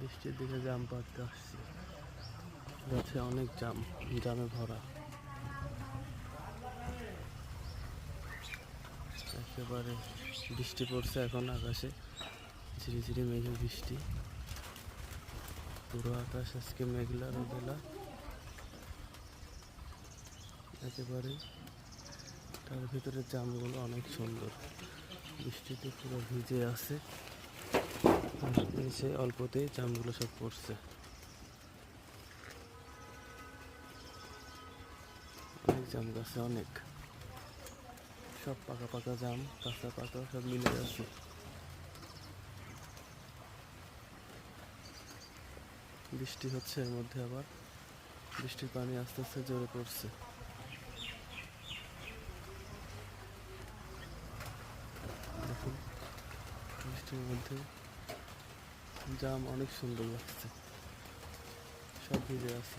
বৃষ্টির দিকে জাম পাড়তে আসছি। গাছে অনেক জামে ভরা। একেবারে বৃষ্টি পড়ছে এখন আকাশে, ঝিরিঝিরি মেঘের বৃষ্টি। পুরো আকাশ আজকে মেঘলা রোদেলা একেবারে। তার ভিতরে জামগুলো অনেক সুন্দর, বৃষ্টিতে পুরো ভিজে আছে। আর নিচে অল্পতেই জামগুলো সব পড়ছে। অনেক জাম গাছে, অনেক, সব পাকা পাকা জাম, কাঁচা পাকা সব মিলে আছে। বৃষ্টি হচ্ছে, এর মধ্যে আবার বৃষ্টির পানি আস্তে আস্তে জোরে পড়ছে। দেখুন বৃষ্টির মধ্যে জাম অনেক সুন্দর লাগছে, সব ভিজে আছে।